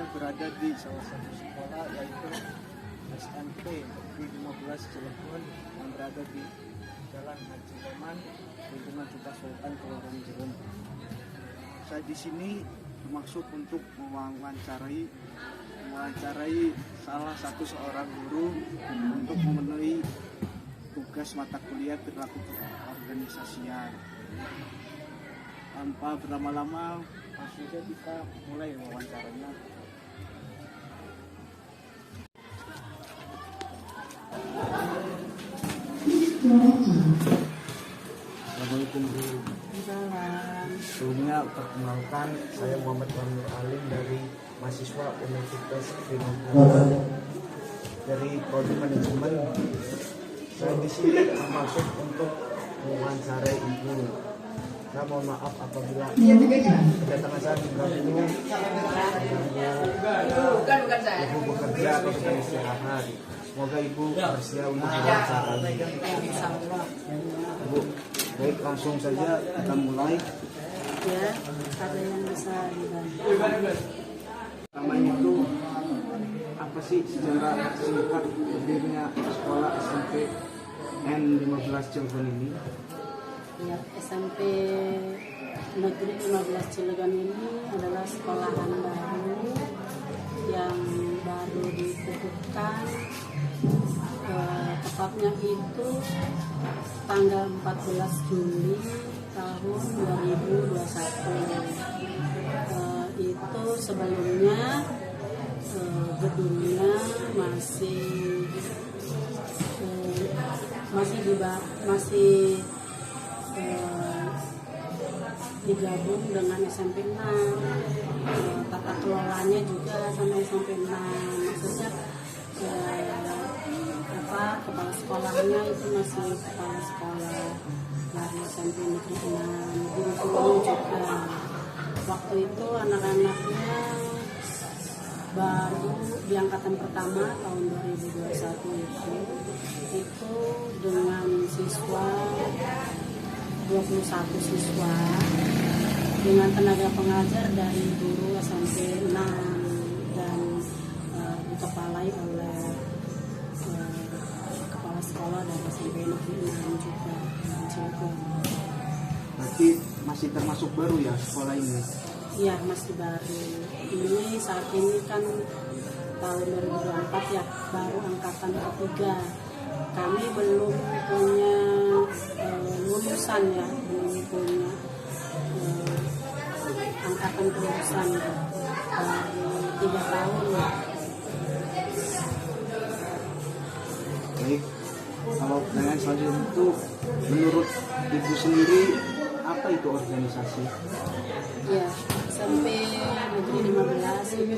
saya berada di salah satu sekolah yaitu SMP Negeri 15 Cilegon yang berada di Jalan Haji Leman, Bendungan Tupas Wetan, Kelurahan Jerem. Saya di sini bermaksud untuk mewawancarai salah satu seorang guru untuk memenuhi tugas mata kuliah perilaku organisasian. Tanpa berlama-lama, langsung saja kita mulai wawancaranya. Assalamualaikum Bu. Sebelumnya perkenalkan, saya Muhammad Wanur Alim dari mahasiswa Universitas Trisakti dari Prodi Manajemen. Saya di sini termasuk untuk mewawancarai Ibu. Saya mohon maaf apabila kedatangan saya mengganggu Ibu bekerja atau sedang istirahat. Semoga Ibu bersedia untuk mewawancarai. Bu, baik, langsung saja kita mulai. Ya, ada yang bisa dibantu. Pertama itu apa sih secara singkat berdirinya sekolah SMP N15 Cilegon ini? Ya, SMP Negeri 15 Cilegon ini adalah sekolahan baru yang baru dikukuhkan. Tepatnya itu tanggal 14 Juli tahun 2021. Itu sebelumnya gedungnya masih digabung dengan SMP 6. Tata kelolanya juga sama SMP 6. Maksudnya kepala sekolahnya itu masih kepala sekolah dari SMP Negeri 6. Guru-guru juga. Waktu itu anak-anaknya baru di angkatan pertama tahun 2021 itu dengan siswa 21 siswa dengan tenaga pengajar dari guru SMP 6 dan dikepalai oleh kepala sekolah dari SMP Negeri 6 juga di Cilegon. Berarti masih termasuk baru ya sekolah ini? Iya, masih baru. Ini saat ini kan tahun 2024 ya, baru angkatan ketiga. Kami belum punya lulusan ya, belum punya angkatan kelulusan ya. Baru 3 tahun ya. Baik, kalau dengan selanjutnya itu menurut Ibu sendiri apa itu organisasi? Ya, SMP Negeri 15 itu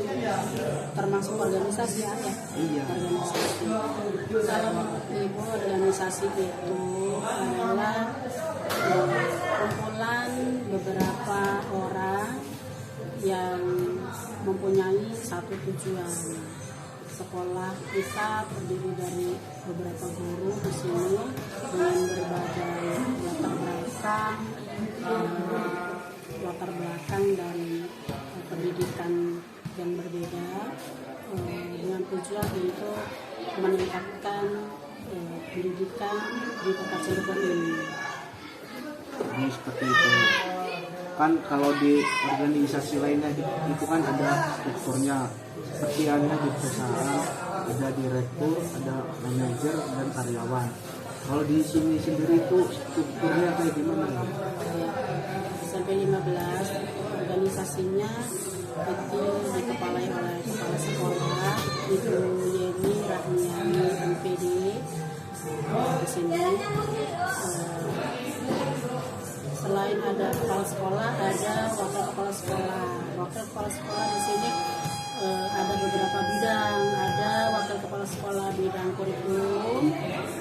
termasuk organisasi ya? Iya. Organisasi. Kalau Ibu, organisasi itu adalah kumpulan beberapa orang yang mempunyai satu tujuan. Sekolah kita terdiri dari beberapa guru di sini dengan berbagai latar belakang dari pendidikan yang berbeda dengan tujuan untuk meningkatkan pendidikan di Kota Cilegon ini. Ini seperti itu. Kan kalau di organisasi lainnya itu kan ada strukturnya, seperti ada di perusahaan, ada direktur, ada manajer dan karyawan. Kalau di sini sendiri itu strukturnya kayak gimana? SMP 15 organisasinya itu dikepalai oleh kepala sekolah Ibu Yeni Rahmiani MPD. Di sini selain ada kepala sekolah, ada wakil kepala sekolah. Wakil kepala sekolah di sini ada beberapa bidang. Ada wakil kepala sekolah bidang kurikulum,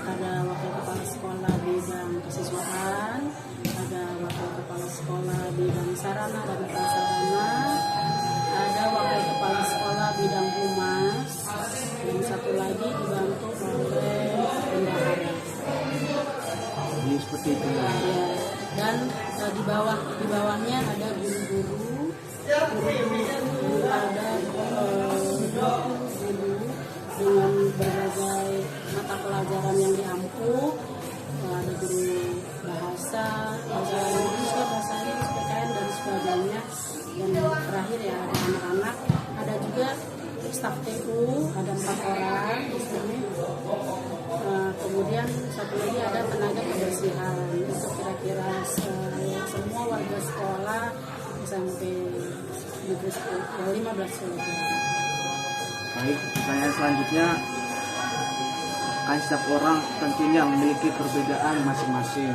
ada wakil kepala sekolah bidang kesiswaan, ada wakil kepala sekolah bidang sarana dan prasarana, ada wakil kepala sekolah bidang humas, dan satu lagi dibantu oleh bendahara. Jadi seperti itu. Ya, dan di bawahnya ada guru-guru, ada 4 orang di sini. Kemudian satu lagi ada tenaga kebersihan, itu kira-kira semua warga sekolah sampai negeri 15 sekolah. Baik, pertanyaan selanjutnya, kan setiap orang tentunya memiliki perbedaan masing-masing.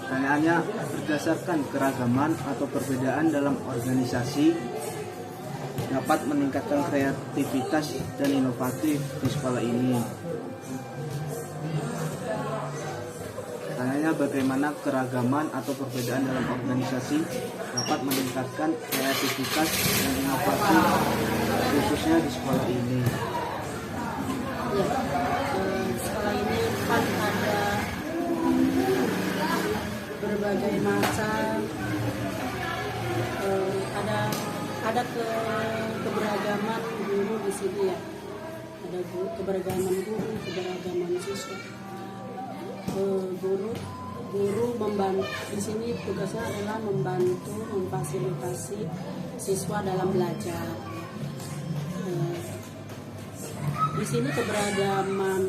Pertanyaannya, berdasarkan keragaman atau perbedaan dalam organisasi dapat meningkatkan kreativitas dan inovatif di sekolah ini. Pertanyaannya, bagaimana keragaman atau perbedaan dalam organisasi dapat meningkatkan kreativitas dan inovasi khususnya di sekolah ini? Ya, sekolah ini kan ada berbagai macam, ada keberagaman guru di sini ya, ada keberagaman guru, keberagaman siswa. Guru membantu di sini, tugasnya adalah membantu memfasilitasi siswa dalam belajar. Di sini keberagaman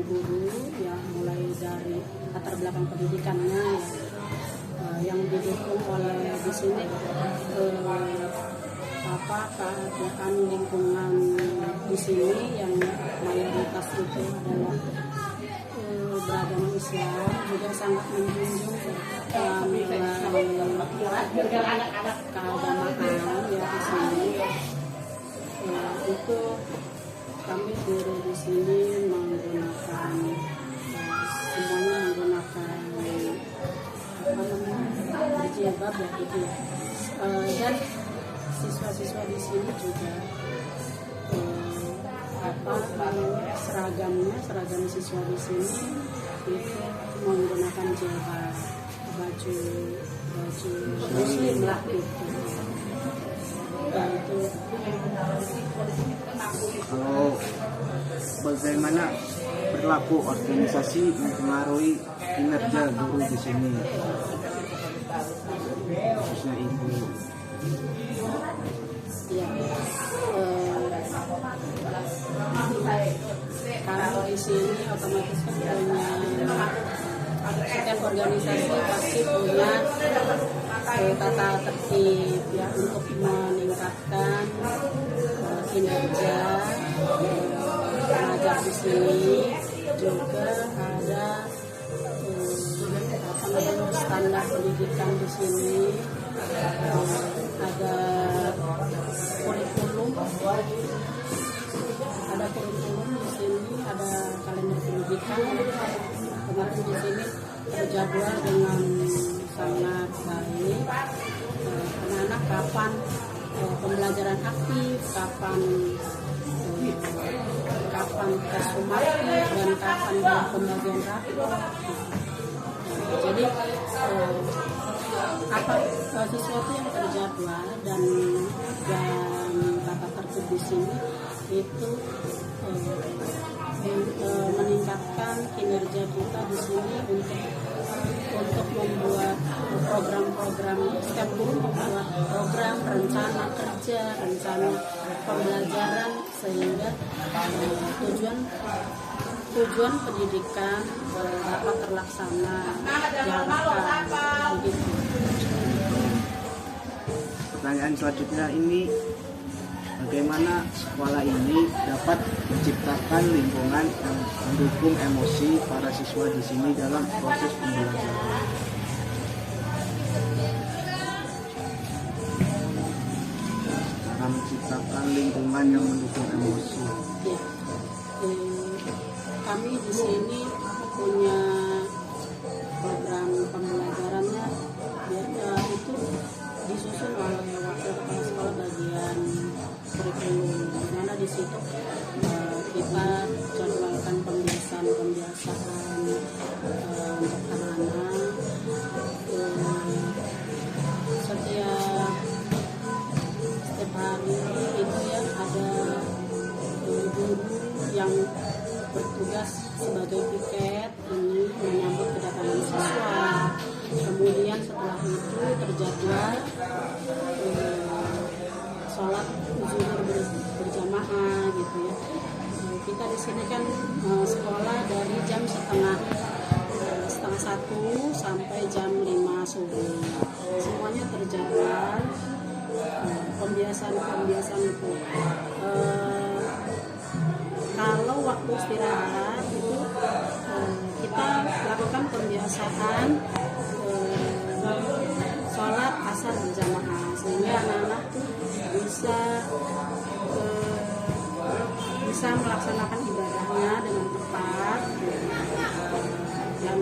guru ya, mulai dari latar belakang pendidikannya ya, yang didukung oleh di sini keadaan lingkungan di sini yang mayoritas itu adalah beragama Islam, juga sangat menjunjung keagamaan ya di sini. Itu kami guru di sini menggunakan semuanya menggunakan berjilbab ya gitu ya. Dan siswa-siswa di sini juga seragam siswa di sini itu menggunakan jilbab, baju muslim lah gitu. Dan itu Kalau bagaimana berlaku organisasi mempengaruhi kinerja guru di sini, khususnya ibu? ya, kalau di sini otomatis kan punya, setiap organisasi pasti punya tata tertib ya untuk meningkatkan kinerja pengajar di sini. Juga ada standar pendidikan di sini, ada kurikulum di sini, ada kalender pendidikan. Kemarin di sini terjadwal dengan sangat baik. Anak-anak kapan pembelajaran aktif, kapan tes sumatif, dan kapan pembagian rapor. Jadi sesuatu yang terjadwal dan tata tertib di sini itu meningkatkan kinerja kita di sini untuk membuat program-program. Setiap guru membuat program, rencana kerja, rencana pembelajaran, sehingga tujuan pendidikan dapat terlaksana diharapkan begitu. Pertanyaan selanjutnya ini, bagaimana sekolah ini dapat menciptakan lingkungan yang mendukung emosi para siswa di sini dalam proses pembelajaran? Cara menciptakan lingkungan yang mendukung emosi. Ya. Kami di sini punya program pembelajarannya, itu disusun oleh wakil kepala sekolah bagian kurikulum, di mana di situ kita jadwalkan pembiasaan untuk anak-anak. Setiap hari itu ya ada guru yang bertugas sebagai piket ini menyambut kedatangan siswa. Kemudian setelah itu terjadwal sholat zuhur berjamaah gitu. gitu ya. Kita di sini kan sekolah dari jam setengah 1 sampai jam 5 subuh. Semuanya terjadwal. Pembiasaan itu. Kalau waktu istirahat itu kita lakukan pembiasaan sholat asar berjamaah sehingga anak-anak tuh bisa melaksanakan ibadahnya dengan tepat dan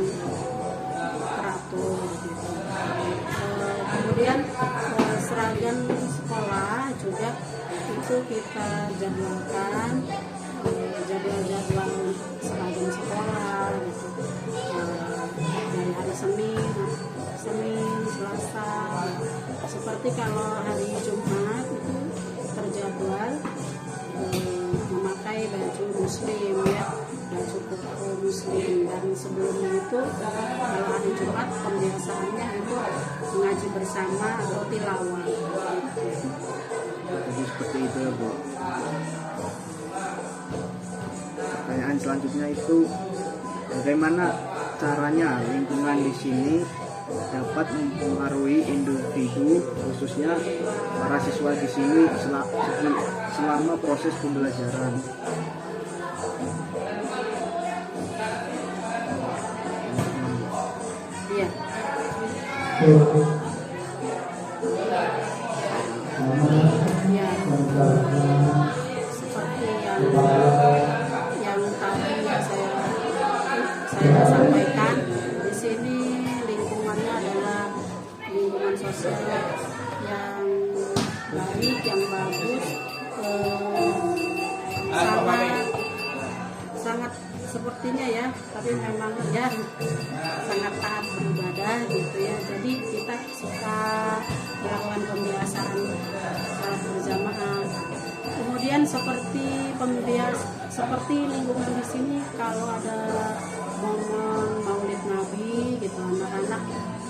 teratur gitu. Kemudian seragam sekolah juga itu kita jadwalkan jadwal seragam sekolah gitu. Dari hari Senin, Selasa. Seperti kalau hari Jumat itu terjadwal memakai baju muslim ya, baju koko muslim, dan sebelumnya itu kalau hari Jumat pembiasaannya itu mengaji bersama atau tilawah gitu. Jadi seperti itu ya Bu. Pertanyaan selanjutnya itu bagaimana caranya lingkungan di sini dapat mempengaruhi individu khususnya para siswa di sini selama proses pembelajaran. Iya. Ya, seperti yang tadi saya sampaikan, di sini lingkungannya adalah lingkungan sosial yang baik, yang bagus, sangat sepertinya ya, tapi memang ya sangat taat beribadah gitu ya. Jadi kita suka melakukan pembiasaan sholat berjamaah. Kemudian seperti lingkungan di sini kalau ada momen Maulid Nabi gitu, anak-anak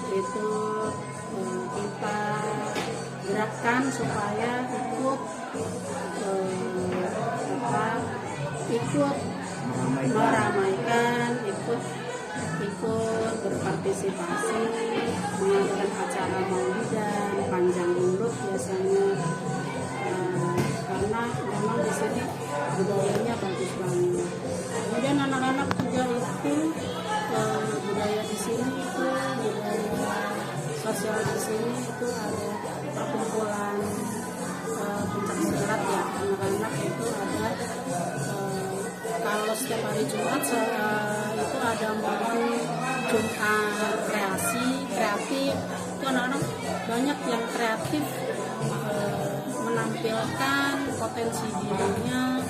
itu kita gerakkan supaya ikut meramaikan, ikut berpartisipasi mengadakan acara maulidan panjang mulut biasanya, karena memang di sini budayanya bagus banget. Kemudian anak-anak juga itu budaya di sini itu budaya sosial di sini itu ada perkumpulan pencak silat ya, anak-anak itu ada kalau setiap hari Jumat itu ada momen Jumat kreatif itu anak-anak banyak yang kreatif menampilkan potensi dirinya,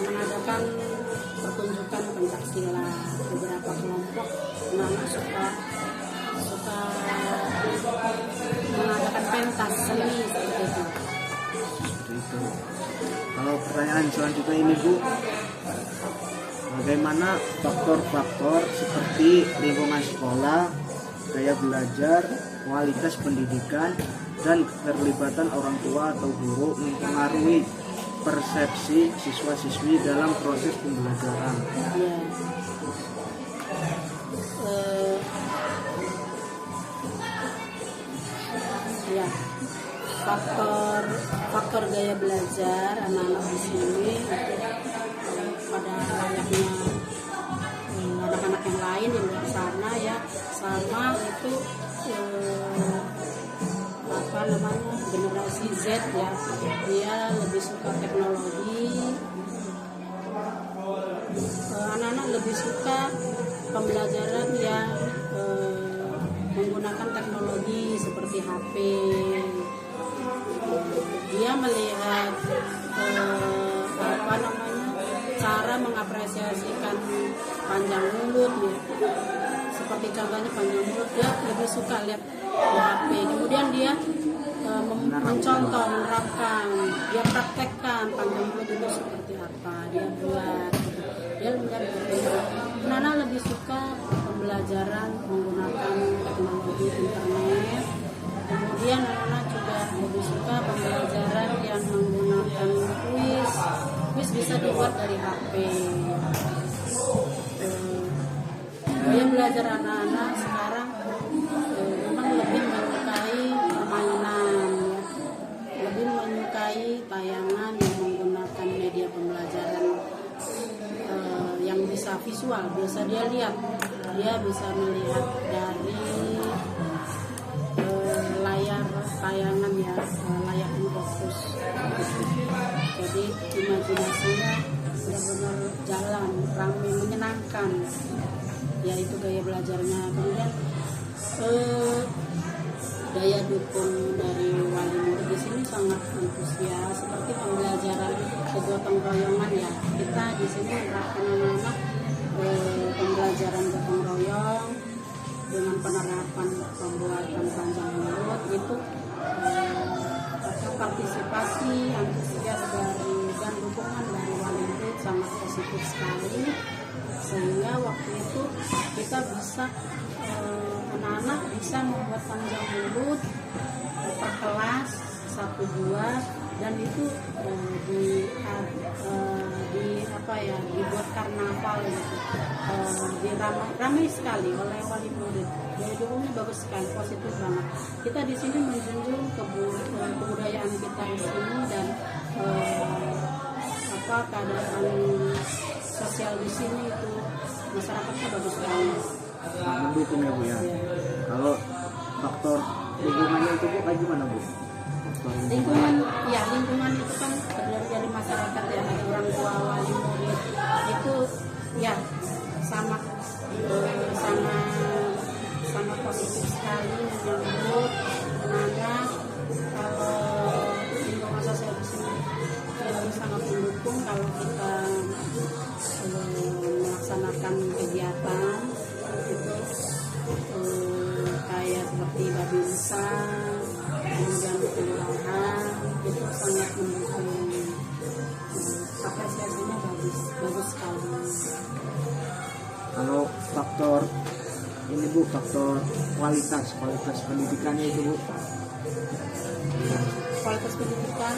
mengadakan pertunjukan pencak silat. Beberapa kelompok anak-anak suka mengadakan pentas seni seperti itu. Kalau pertanyaan selanjutnya ini Bu, bagaimana faktor-faktor seperti lingkungan sekolah, gaya belajar, kualitas pendidikan, dan keterlibatan orang tua atau guru mempengaruhi persepsi siswa-siswi dalam proses pembelajaran? Ya, faktor gaya belajar anak-anak di sini pada layaknya anak-anak yang lain di luar sana ya, sama itu generasi Z ya, dia lebih suka teknologi. Anak-anak lebih suka pembelajaran yang menggunakan teknologi seperti HP. Dia melihat cara mengapresiasikan panjang mulut ya. Seperti contohnya panjang mulut, dia lebih suka lihat di HP. Kemudian dia menerapkan, dia praktekkan panjang mulut itu seperti apa, dia buat. Dia melihat anak-anak lebih suka pembelajaran menggunakan teknologi internet. Kemudian anak-anak juga lebih suka pembelajaran yang menggunakan terbuat dari HP. Gaya belajar anak-anak sekarang memang lebih menyukai permainan, ya. Lebih menyukai tayangan yang menggunakan media pembelajaran yang bisa visual, biasa dia lihat, dia bisa melihat dari layar tayangan ya, layar infocus. Jadi imajinasinya benar-benar jalan, ramai, menyenangkan. Ya itu gaya belajarnya. Kemudian daya dukung dari wali murid di sini sangat antusias, seperti pembelajaran kegotong royongan ya. Kita di sini menerapkan anak-anak pembelajaran gotong royong dengan penerapan pembuatan panjang mulut itu partisipasi antusias dari dan dukungan dari wali murid sangat positif sekali, sehingga waktu itu kita bisa anak-anak bisa membuat panjang mulut per kelas 1-2 dan itu dibuat karnaval gitu, ramai sekali oleh wali murid. Daya dukungnya bagus sekali, positif banget. Kita di sini menjunjung kebudayaan kita di sini dan keadaan sosial di sini itu masyarakatnya bagus sekali. Mendukung ya Bu ya. Kalau faktor lingkungannya itu Bu kayak gimana Bu? Lingkungan, ya lingkungan itu kan dari masyarakat ya, ada orang tua, wali murid itu ya sama positif sekali menyambut anak-anak. Lingkungan sosial di sini sangat mendukung kalau kita melaksanakan kegiatan itu kayak seperti babinsa, kemudian kelurahan itu sangat mendukung. Apresiasinya bagus sekali. Kalau faktor ini Bu, faktor kualitas pendidikannya itu Bu. Kualitas pendidikan,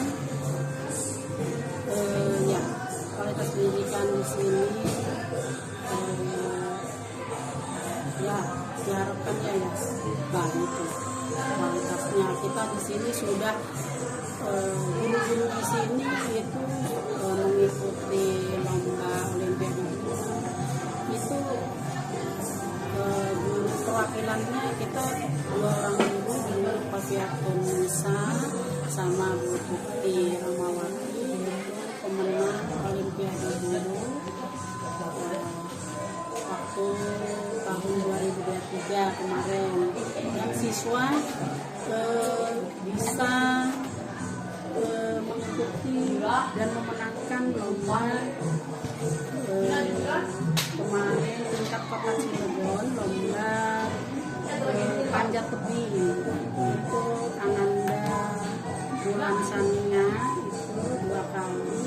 ya kualitas pendidikan di sini ya diharapkannya ya baik kualitasnya. Kita di sini sudah guru-guru di sini itu mengikuti lomba olimpiade itu guru perwakilannya kita 2 orang guru dari Paviatun Nisa sama Bu Bukti Ramawati pemenang olimpiade guru waktu tahun 2023 kemarin, dan siswa bisa mengikuti dan memenangkan lomba kemarin tingkat kota Cilegon, lomba panjat tebing itu Ananda Bulan Sania itu 2 kali,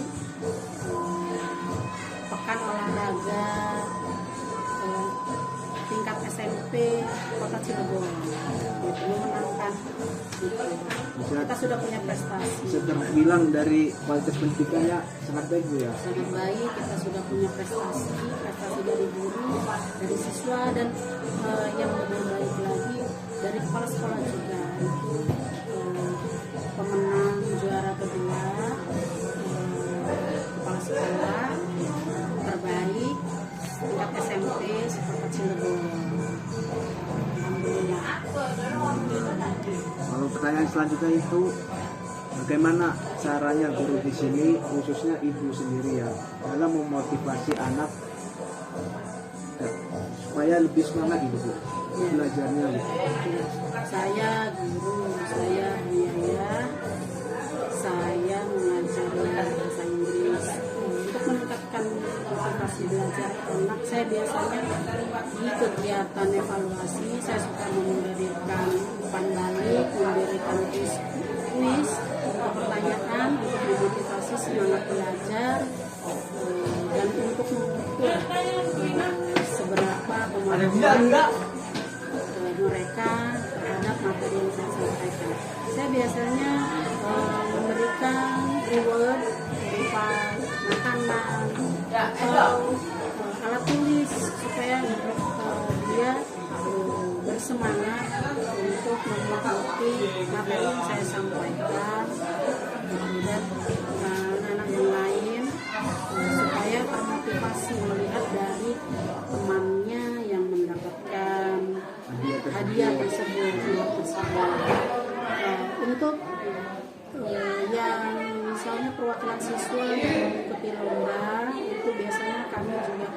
pekan olahraga tingkat SMP kota Cilegon itu memenangkan. Kita sudah punya prestasi. Bisa terbilang dari kualitas pendidikannya sangat baik Bu ya. Sangat baik, kita sudah punya prestasi dari guru, dari siswa, dan yang lebih baik lagi dari kepala sekolah juga. Itu pemenang juara kedua kepala sekolah terbaik tingkat SMP sekolah Cilegon. Kalau pertanyaan selanjutnya itu bagaimana caranya guru di sini, khususnya ibu sendiri ya, dalam memotivasi anak supaya lebih semangat gitu Bu belajarnya gitu. Saya guru, saya biaya, saya mengajari bahasa Inggris untuk meningkatkan motivasi belajar anak. Saya biasanya di kegiatan evaluasi saya suka memberikan umpan balik, memberikan kuis untuk pertanyaan untuk memotivasi semangat belajar dan untuk mengukur seberapa kemampuan mereka terhadap materi yang saya sampaikan. Saya biasanya memberikan reward berupa makanan atau alat tulis supaya dia bersemangat untuk mengikuti materi yang saya sampaikan, kemudian anak-anak yang lain supaya termotivasi melihat dari temannya yang mendapatkan hadiah tersebut. Untuk yang misalnya perwakilan siswa yang mengikuti lomba itu biasanya kami juga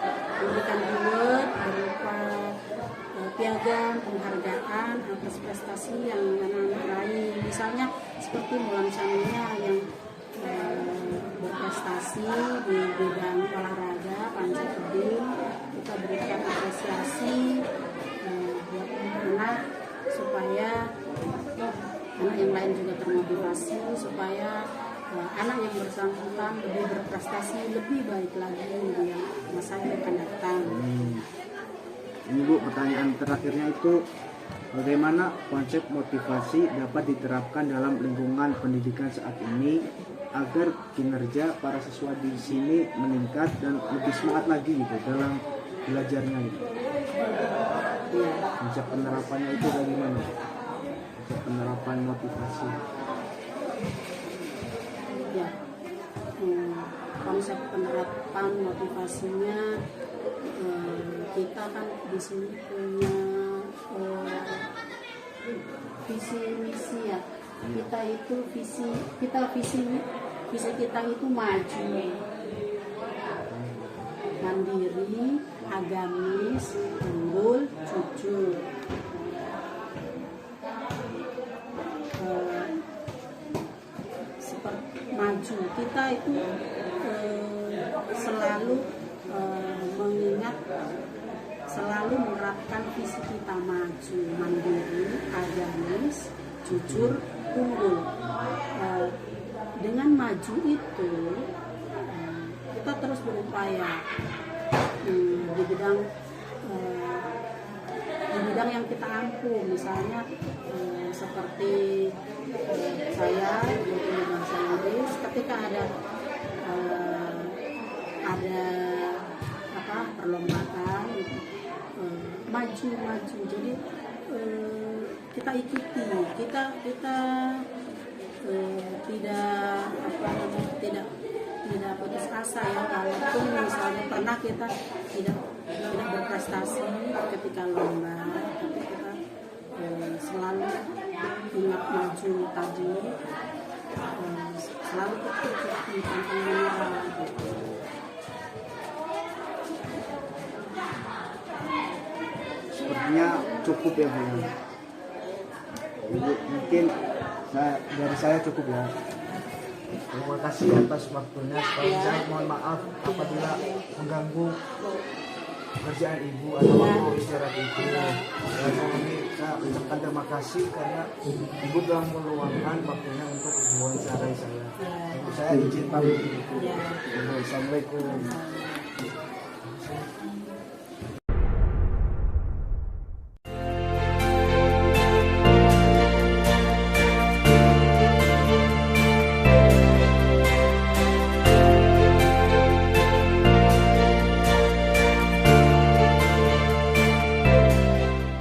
memberikan reward berupa piagam penghargaan atas prestasi yang anak-anak raih. Misalnya seperti Mulan Samia yang berprestasi di bidang olahraga panjat tebing, kita berikan apresiasi buat anak supaya anak yang lain juga termotivasi supaya anak yang bersangkutan lebih berprestasi lebih baik lagi di masa yang akan datang. Ini Bu, pertanyaan terakhirnya itu bagaimana konsep motivasi dapat diterapkan dalam lingkungan pendidikan saat ini agar kinerja para siswa di sini meningkat dan lebih semangat lagi gitu dalam belajarnya gitu. Ya. Konsep penerapannya itu bagaimana? Konsep penerapan motivasi. Ya. Konsep penerapan motivasinya kita kan di sini punya visi misi ya. Kita itu visi kita itu maju, mandiri, agamis, unggul, jujur. Seperti maju, kita itu selalu mengingat, selalu menerapkan visi kita maju, mandiri, agamis, jujur, unggul. Dengan maju itu kita terus berupaya di bidang yang kita ampuh, misalnya seperti saya guru bahasa Inggris, ketika ada perlombaan maju, jadi kita ikuti, kita tidak putus asa ya, walaupun misalnya pernah kita tidak berprestasi ketika lomba, tapi kita selalu ingat maju tadi, selalu ikuti pantang menyerah gitu. Sepertinya cukup ya Bu. Ibu, mungkin dari saya cukup ya. Terima kasih atas waktunya. Saya mohon maaf apabila mengganggu pekerjaan ibu atau waktu istirahat ibu. Dan kami saya ucapkan terima kasih karena ibu telah meluangkan waktunya untuk mewawancarai saya. Saya izin pamit. Assalamualaikum.